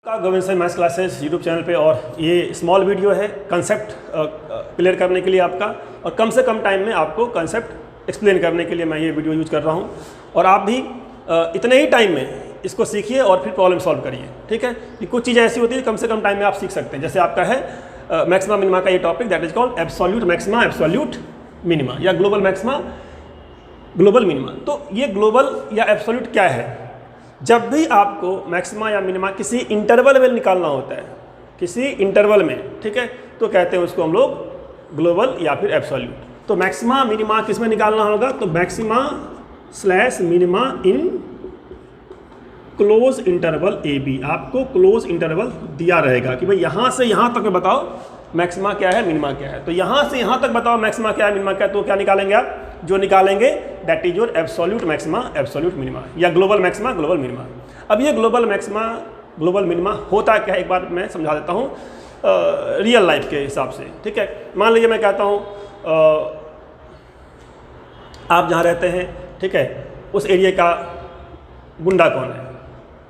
का Govind sir maths classes YouTube channel पे। और ये स्मॉल वीडियो है कंसेप्ट क्लियर करने के लिए आपका, और कम से कम टाइम में आपको कंसेप्ट एक्सप्लेन करने के लिए मैं ये वीडियो यूज कर रहा हूँ। और आप भी इतने ही टाइम में इसको सीखिए और फिर प्रॉब्लम सॉल्व करिए, ठीक है। कि कुछ चीज़ें ऐसी होती है कम से कम टाइम में आप सीख सकते हैं। जैसे आपका है मैक्सिमा मिनिमा का ये topic, that is called absolute maxima, absolute minima, या ग्लोबल मैक्सिमा, ग्लोबल मिनिमा। तो ये ग्लोबल या एब्सोल्यूट क्या है? जब भी आपको मैक्सिमा या मिनिमा किसी इंटरवल में निकालना होता है, किसी इंटरवल में, ठीक है, तो कहते हैं उसको हम लोग ग्लोबल या फिर एब्सोल्यूट। तो मैक्सिमा मिनिमा किस में निकालना होगा? तो maxima slash minima in close interval A B. आपको क्लोज इंटरवल दिया रहेगा कि भाई यहाँ से यहाँ तक बताओ मैक्सिमा क्या है, मिनिमा क्या है। तो यहाँ से यहाँ तक बताओ मैक्सिमा क्या है, मिनिमा क्या है। तो क्या निकालेंगे आप? जो निकालेंगे that is your absolute maxima, absolute minima, या ग्लोबल मैक्सिमा, ग्लोबल मिनिमा। अब ये ग्लोबल मैक्सिमा, ग्लोबल मिनिमा होता क्या है, एक बार मैं समझा देता हूँ रियल लाइफ के हिसाब से, ठीक है। मान लीजिए मैं कहता हूँ आप जहाँ रहते हैं, ठीक है, उस एरिया का गुंडा कौन है,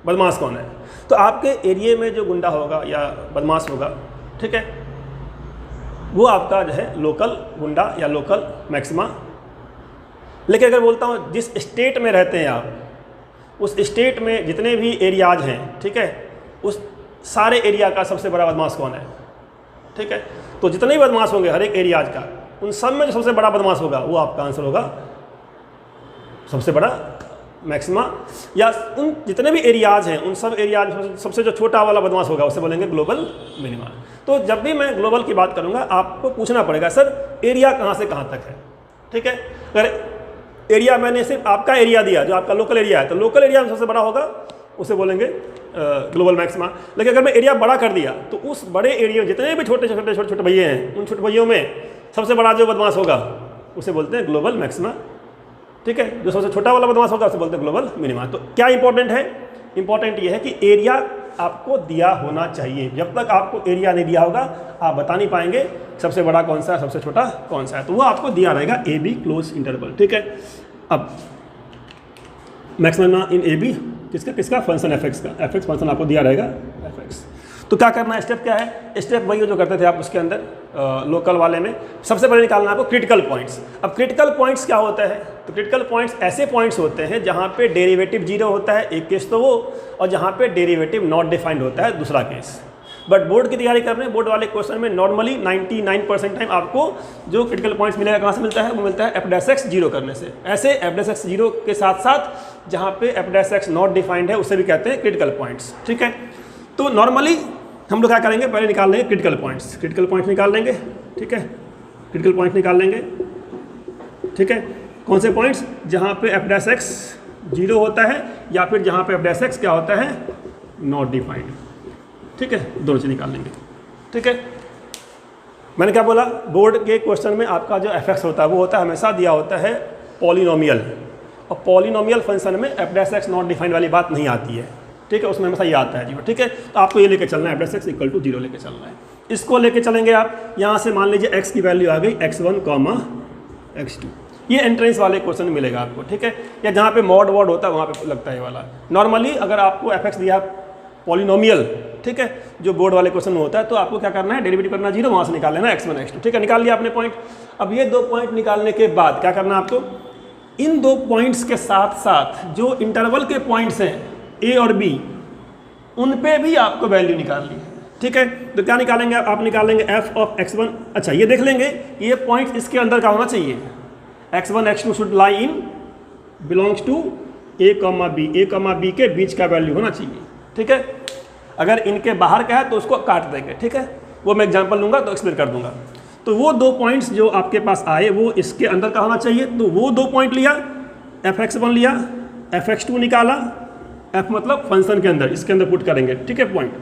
बदमाश कौन है। तो आपके एरिया में जो गुंडा होगा या बदमाश होगा, ठीक है, वो आपका जो है लोकल गुंडा या लोकल मैक्सिमा। लेकिन अगर बोलता हूँ जिस स्टेट में रहते हैं आप, उस स्टेट में जितने भी एरियाज हैं, ठीक है, उस सारे एरिया का सबसे बड़ा बदमाश कौन है, ठीक है। तो जितने भी बदमाश होंगे हर एक एरियाज का, उन सब में जो सबसे बड़ा बदमाश होगा वो आपका आंसर होगा सबसे बड़ा मैक्सिमा। या उन जितने भी एरियाज हैं उन सब एरियाज में सबसे जो छोटा वाला बदमाश होगा उसे बोलेंगे ग्लोबल मिनिमा। तो जब भी मैं ग्लोबल की बात करूंगा आपको पूछना पड़ेगा सर एरिया कहाँ से कहाँ तक है, ठीक है। अगर एरिया मैंने सिर्फ आपका एरिया दिया जो आपका लोकल एरिया है, तो लोकल एरिया में सबसे बड़ा होगा उसे बोलेंगे ग्लोबल मैक्सिमा। लेकिन अगर मैं एरिया बड़ा कर दिया तो उस बड़े एरिया जितने भी छोटे छोटे छोटे छोटे भैया हैं, उन छोटे भैयों में सबसे बड़ा जो बदमाश होगा उसे बोलते हैं ग्लोबल मैक्सिमा, ठीक है। जो सबसे छोटा वाला बदमाश होगा उसे बोलते हैं ग्लोबल मिनिमा। तो क्या इंपॉर्टेंट है? इंपॉर्टेंट ये है कि एरिया आपको दिया होना चाहिए। जब तक आपको एरिया नहीं दिया होगा आप बता नहीं पाएंगे सबसे बड़ा कौन सा है, सबसे छोटा कौन सा है। तो वो आपको दिया रहेगा ए बी क्लोज इंटरवल, ठीक है। अब मैक्सिमा इन ए बी किसका किसका फंक्शन एफ एक्स का, एफ एक्स फंक्शन आपको दिया रहेगा एफ एक्स। तो क्या करना है, स्टेप क्या है? स्टेप वही जो करते थे आप उसके अंदर लोकल वाले में। सबसे पहले निकालना है आपको क्रिटिकल पॉइंट्स। अब क्रिटिकल पॉइंट्स क्या होता है? तो क्रिटिकल पॉइंट्स ऐसे पॉइंट्स होते हैं जहाँ पे डेरिवेटिव जीरो होता है, एक केस तो वो, और जहाँ पे डेरिवेटिव नॉट डिफाइंड होता है, दूसरा केस। बट बोर्ड की तैयारी कर रहे हैं, बोर्ड वाले क्वेश्चन में नॉर्मली 99% टाइम आपको जो क्रिटिकल पॉइंट्स मिलेगा कहाँ से मिलता है? वो मिलता है एफ डैश एक्स जीरो करने से। ऐसे एफ डैश एक्स जीरो के साथ साथ जहाँ पे F dash x not defined है उसे भी कहते हैं क्रिटिकल पॉइंट्स, ठीक है। तो नॉर्मली हम लोग क्या करेंगे, पहले निकाल लेंगे क्रिटिकल पॉइंट्स। क्रिटिकल पॉइंट्स निकाल लेंगे, ठीक है, क्रिटिकल पॉइंट निकाल लेंगे, ठीक है। कौन से पॉइंट्स? जहाँ पे एफ डैश एक्स जीरो होता है या फिर जहाँ पे एफ डैश एक्स क्या होता है? नॉट डिफाइंड, ठीक है। दोनों चीज निकाल लेंगे, ठीक है। मैंने क्या बोला? बोर्ड के क्वेश्चन में आपका जो एफ एक्स होता है वो होता है हमेशा दिया होता है पॉलिनोमियल, और पॉलिनोमियल फंक्शन में F dash x not defined वाली बात नहीं आती है, ठीक है। उसमें हमेशा ये आता है जीरो, ठीक है। तो आपको ये लेके चलना है, F dash X equal to zero लेके चलना है। इसको लेके चलेंगे आप। यहाँ से मान लीजिए एक्स की वैल्यू आ गई x1, x2। ये एंट्रेंस वाले क्वेश्चन में मिलेगा आपको, ठीक है। या जहाँ पे मॉड वॉड होता है वहाँ पे लगता है ये वाला। नॉर्मली अगर आपको एफ एक्स दिया पॉलिनोमियल, ठीक है, जो बोर्ड वाले क्वेश्चन में होता है, तो आपको क्या करना है? डेरिवेटिव करना जीरो, वहाँ से निकाल लेना x1, x2, ठीक है। निकाल लिया आपने पॉइंट। अब ये दो पॉइंट निकालने के बाद क्या करना है आपको? इन दो पॉइंट्स के साथ साथ जो इंटरवल के पॉइंट्स हैं ए और बी, उन पे भी आपको वैल्यू निकालनी है, ठीक है। तो क्या निकालेंगे आप? निकालेंगे एफ ऑफ x1। अच्छा, ये देख लेंगे ये पॉइंट इसके अंदर का होना चाहिए। x1, x2 should lie in belongs to a, b। a, b के बीच का वैल्यू होना चाहिए, ठीक है। अगर इनके बाहर का है तो उसको काट देंगे, ठीक है। वो मैं एग्जांपल लूंगा तो एक्सप्लेन कर दूंगा। तो वो दो पॉइंट्स जो आपके पास आए वो इसके अंदर का होना चाहिए। तो वो दो पॉइंट लिया, fx1 लिया, fx2 निकाला, f मतलब फंक्शन के अंदर, इसके अंदर पुट करेंगे, ठीक है, पॉइंट।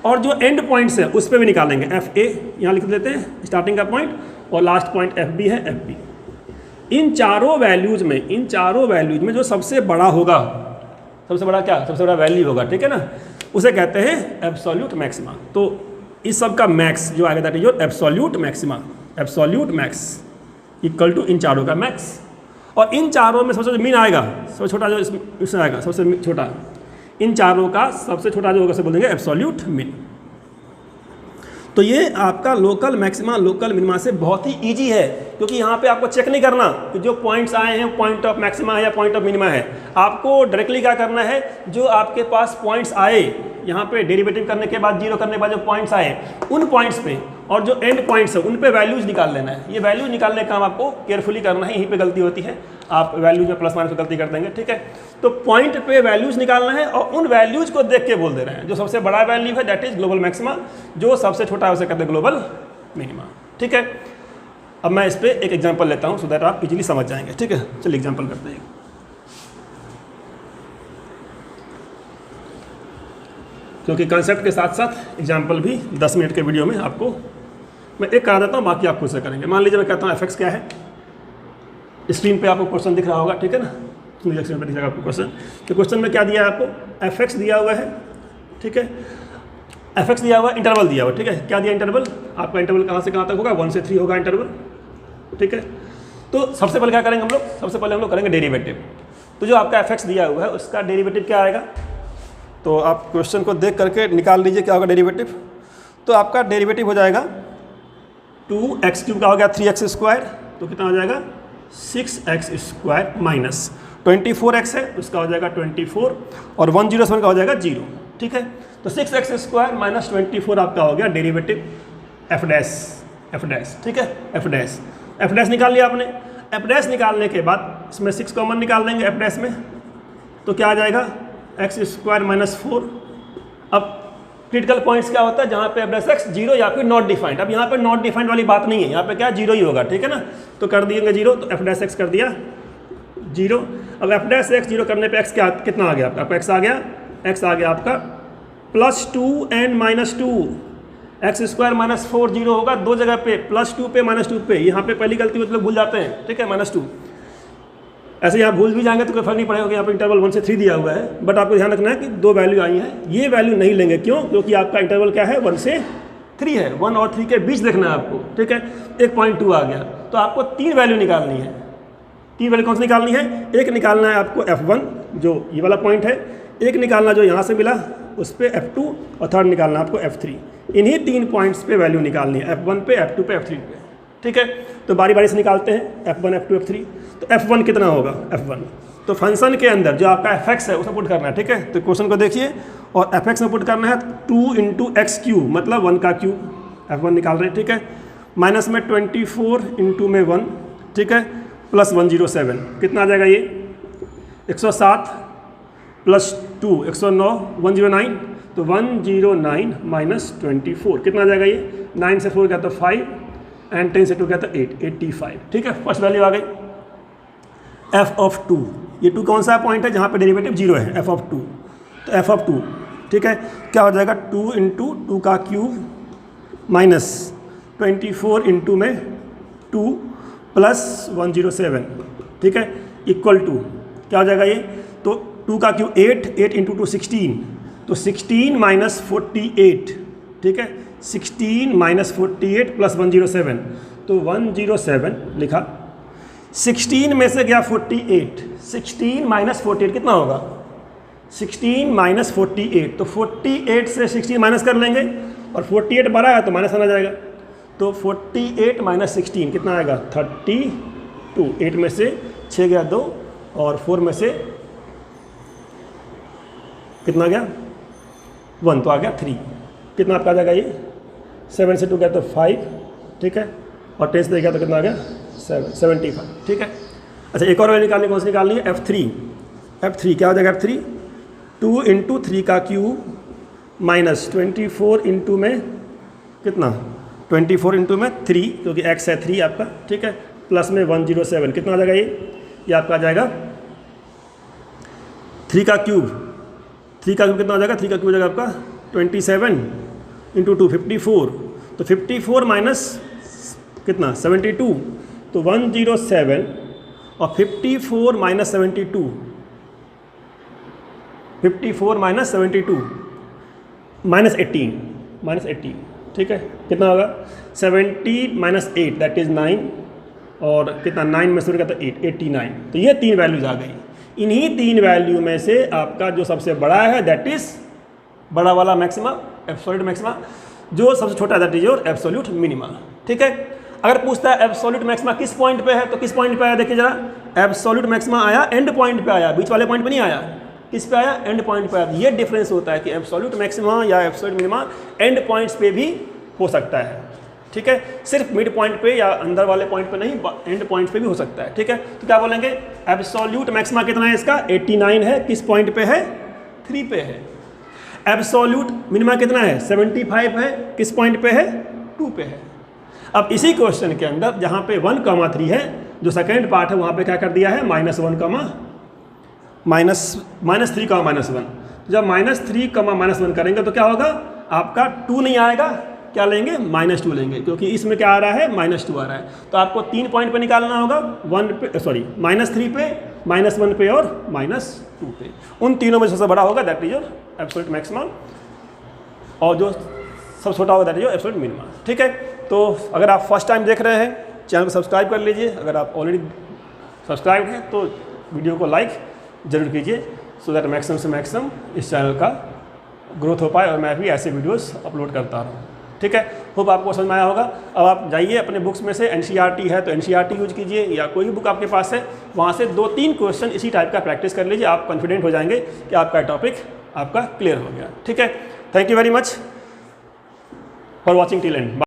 और जो एंड पॉइंट्स है उस पर भी निकालेंगे। fa यहाँ लिख देते हैं स्टार्टिंग का पॉइंट, और लास्ट पॉइंट fb है, fb। इन चारों वैल्यूज में जो सबसे बड़ा होगा, सबसे बड़ा क्या, सबसे बड़ा वैल्यू होगा, ठीक है ना, उसे कहते हैं एब्सोल्यूट मैक्सिमा। तो इस सब का मैक्स जो आएगा that is your absolute maxima, absolute max equal to इन चारों का मैक्स। और इन चारों में सबसे जो मीन आएगा, सबसे छोटा जो इसमें आएगा, सबसे छोटा इन चारों का सबसे छोटा जो होगा उसे बोलेंगे एब्सोल्यूट मिन। तो ये आपका लोकल मैक्सिमा लोकल मिनिमा से बहुत ही इजी है, क्योंकि यहाँ पे आपको चेक नहीं करना कि जो पॉइंट्स आए हैं पॉइंट ऑफ मैक्सिमा है या पॉइंट ऑफ मिनिमा है। आपको डायरेक्टली क्या करना है, जो आपके पास पॉइंट्स आए यहाँ पे डेरिवेटिव करने के बाद, जीरो करने के बाद जो पॉइंट्स आए उन पॉइंट्स पे और जो एंड पॉइंट्स है उन पे वैल्यूज निकाल लेना है। ये वैल्यूज निकालने का काम आपको केयरफुली करना है, यहीं पे गलती होती है, आप वैल्यूज में प्लस माइनस गलती कर देंगे, ठीक है। तो पॉइंट पे वैल्यूज निकालना है और उन वैल्यूज को देख के बोल दे रहे हैं। जो सबसे बड़ा वैल्यू है दैट इज ग्लोबल मैक्सिमा, जो सबसे छोटा है उसे कहते हैं ग्लोबल मिनिमा, ठीक है। अब मैं इस पर एक एग्जाम्पल लेता हूँ सो दैट आप इजीली समझ जाएंगे, ठीक है। चलिए एग्जाम्पल करते हैं। क्योंकि कंसेप्ट के साथ साथ एग्जाम्पल भी 10 मिनट के वीडियो में आपको मैं एक करा देता हूँ, बाकी आप खुद से करेंगे। मान लीजिए मैं कहता हूँ एफ एक्स क्या है, स्क्रीन पे आपको क्वेश्चन दिख रहा होगा, ठीक है ना, स्क्रीन पे दिख रहा आपको क्वेश्चन। तो क्वेश्चन में क्या दिया है आपको, एफ एक्स दिया हुआ है, ठीक है। एफ एक्स दिया हुआ, इंटरवल दिया हुआ, ठीक है। क्या दिया इंटरवल, आपका इंटरवल कहाँ से कहाँ तक होगा, 1 से 3 होगा इंटरवल, ठीक है। तो सबसे पहले क्या करेंगे हम लोग, सबसे पहले हम लोग करेंगे डेरिवेटिव। तो जो आपका एफ एक्स दिया हुआ है उसका डेरिवेटिव क्या आएगा, तो आप क्वेश्चन को देख करके निकाल लीजिए क्या होगा डेरिवेटिव। तो आपका डेरिवेटिव हो जाएगा 2x³ का हो गया 3x², तो कितना हो जाएगा 6x² माइनस 24x है उसका हो जाएगा 24 और 107 का हो जाएगा 0, ठीक है। तो 6x² माइनस 24 आपका हो गया डेरिवेटिव एफ डैश, ठीक है। एफ डैश निकाल लिया आपने। एफ डैश निकालने के बाद इसमें 6 कॉमन निकाल देंगे एफ डैश में, तो क्या आ जाएगा x² माइनस 4। अब क्रिटिकल पॉइंट्स क्या होता है, जहाँ पे एफ डैश एक्स 0 या फिर नॉट डिफाइंड। अब यहाँ पे नॉट डिफाइंड वाली बात नहीं है, यहाँ पे क्या 0 ही होगा, ठीक है ना। तो कर दिएंगे 0, तो एफ डैश एक्स कर दिया 0। अब एफ डैश एक्स 0 करने पे एक्स क्या कितना आ गया आपका, एक्स आ गया आपका +2 एंड -2। x² माइनस 4 0 होगा दो जगह पे, +2 पे -2 पे। यहाँ पे पहली गलती होती है, लोग भूल जाते हैं, ठीक है, -2। ऐसे यहाँ भूल भी जाएंगे तो कोई फर्क नहीं पड़ेगा, यहाँ पे इंटरवल 1 से 3 दिया हुआ है, बट आपको ध्यान रखना है कि 2 वैल्यू आई हैं, ये वैल्यू नहीं लेंगे। क्यों, क्योंकि आपका इंटरवल क्या है 1 से 3 है, 1 और 3 के बीच देखना है आपको, ठीक है। 1.2 आ गया, तो आपको 3 वैल्यू निकालनी है। 3 वैल्यू कौन सी निकालनी है, एक निकालना है आपको f1 जो ये वाला पॉइंट है, एक निकालना जो यहाँ से मिला उस पर f2 और थर्ड निकालना आपको f3। इन्हीं 3 पॉइंट्स पे वैल्यू निकालनी है, f1 पे, f2 पे, f3 पे, ठीक है। तो बारी बारी से निकालते हैं f1 f2 f3। तो f1 कितना होगा, f1 तो फंक्शन के अंदर जो आपका fx है उसमें पुट करना है, ठीक है। तो क्वेश्चन को देखिए और fx में पुट करना है 2 × x³ मतलब 1 का क्यूब, f1 निकाल रहे हैं, ठीक है। माइनस में 24 × में 1, ठीक है, प्लस 107 कितना आ जाएगा ये 107 प्लस 2 109 109, तो 109 माइनस 24 कितना आ जाएगा ये, 9 से 4 गया तो 5 एंड 10 से 2 गया तो 8, 85, ठीक है। फर्स्ट वैल्यू आ गई f(2). ये 2 कौन सा पॉइंट है जहाँ पे डेरिवेटिव 0 है, f(2). तो f(2), ठीक है, क्या हो जाएगा 2 × 2 का क्यूब माइनस 24 × में 2 प्लस 107, ठीक है, इक्वल टू क्या हो जाएगा ये, तो 2 का क्यूब 8 × 2 16, तो 16 माइनस 48, ठीक है, 16 माइनस 48 प्लस 107, तो 107 लिखा। 16 में से गया 48, 16 माइनस 48 कितना होगा, 16 माइनस 48, तो 48 से 16 माइनस कर लेंगे और 48 बड़ा है तो माइनस आना जाएगा, तो 48 माइनस 16 कितना आएगा 32। 8 में से 6 गया 2 और 4 में से कितना गया 1, तो आ गया 3, कितना आपका आ जाएगा ये 7 से 2 गया तो 5, ठीक है, और 10 से गया तो कितना आ गया 75, ठीक है। अच्छा एक और वैल्यू निकालनी, कौन सी निकालनी है, f3 क्या हो जाएगा f3, 2 × 3 का क्यूब माइनस 24 × में कितना 24 × में 3 क्योंकि x है 3 आपका, ठीक है, प्लस में 107 कितना आ जाएगा ये आपका आ जाएगा 3 का क्यूब कितना हो जाएगा, 3 का क्यूब हो जाएगा आपका 27 × 2 54, तो 54 माइनस कितना 72, तो 107 और 54 माइनस 72, 54 माइनस 72 माइनस 18, ठीक है, कितना होगा 70 माइनस 8 दैट इज़ 9, और कितना 9 में से का तो 8 89। तो ये 3 वैल्यूज आ गई। इन्हीं 3 वैल्यू में से आपका जो सबसे बड़ा है दैट इज बड़ा वाला मैक्सिमा, एब्सोल्यूट मैक्सिमा, जो सबसे छोटा that is your absolute minima. ठीक है, अगर पूछता है एब्सोल्यूट मैक्सिमा किस पॉइंट पे है, तो किस पॉइंट पे आया देखिए जरा, एब्सोल्यूट मैक्सिमा आया एंड पॉइंट पे आया, बीच वाले पॉइंट पे नहीं आया, किस पे आया, एंड पॉइंट पे आया। ये डिफरेंस होता है कि एब्सोल्यूट मैक्सिमा या एब्सोल्यूट मिनिमा एंड पॉइंट्स पे भी हो सकता है। ठीक है, सिर्फ मिड पॉइंट पे या अंदर वाले पॉइंट पे नहीं, एंड पॉइंट पे भी हो सकता है। ठीक है, तो क्या बोलेंगे, एब्सोल्यूट मैक्सिमा कितना है इसका 89 है, किस पॉइंट पे है 3 पे है। एब्सोल्यूट मिनिमा कितना है 75 है, किस पॉइंट पे है 2 पे है। अब इसी क्वेश्चन के अंदर जहाँ पे 1,3 है, जो सेकेंड पार्ट है वहाँ पे क्या कर दिया है -1, -3, -1। जब -3, -1 करेंगे तो क्या होगा, आपका 2 नहीं आएगा, क्या लेंगे -2 लेंगे, क्योंकि इसमें क्या आ रहा है -2 आ रहा है। तो आपको 3 पॉइंट पे निकालना होगा, -3 पे, -1 पे और -2 पे। उन तीनों में सबसे बड़ा होगा that is your absolute maxima, और जो सबसे छोटा होगा that is your absolute minima. ठीक है, तो अगर आप फर्स्ट टाइम देख रहे हैं चैनल को सब्सक्राइब कर लीजिए, अगर आप ऑलरेडी सब्सक्राइब हैं तो वीडियो को लाइक जरूर कीजिए, सो दैट मैक्सिमम से मैक्सिमम इस चैनल का ग्रोथ हो पाए और मैं भी ऐसे वीडियोस अपलोड करता रहूँ। ठीक है, होप आपको समझ में आया होगा। अब आप जाइए अपने बुक्स में से NCERT है तो NCERT यूज कीजिए, या कोई भी बुक आपके पास है वहाँ से 2-3 क्वेश्चन इसी टाइप का प्रैक्टिस कर लीजिए, आप कॉन्फिडेंट हो जाएंगे कि आपका टॉपिक आपका क्लियर हो गया। ठीक है, thank you very much for watching till and.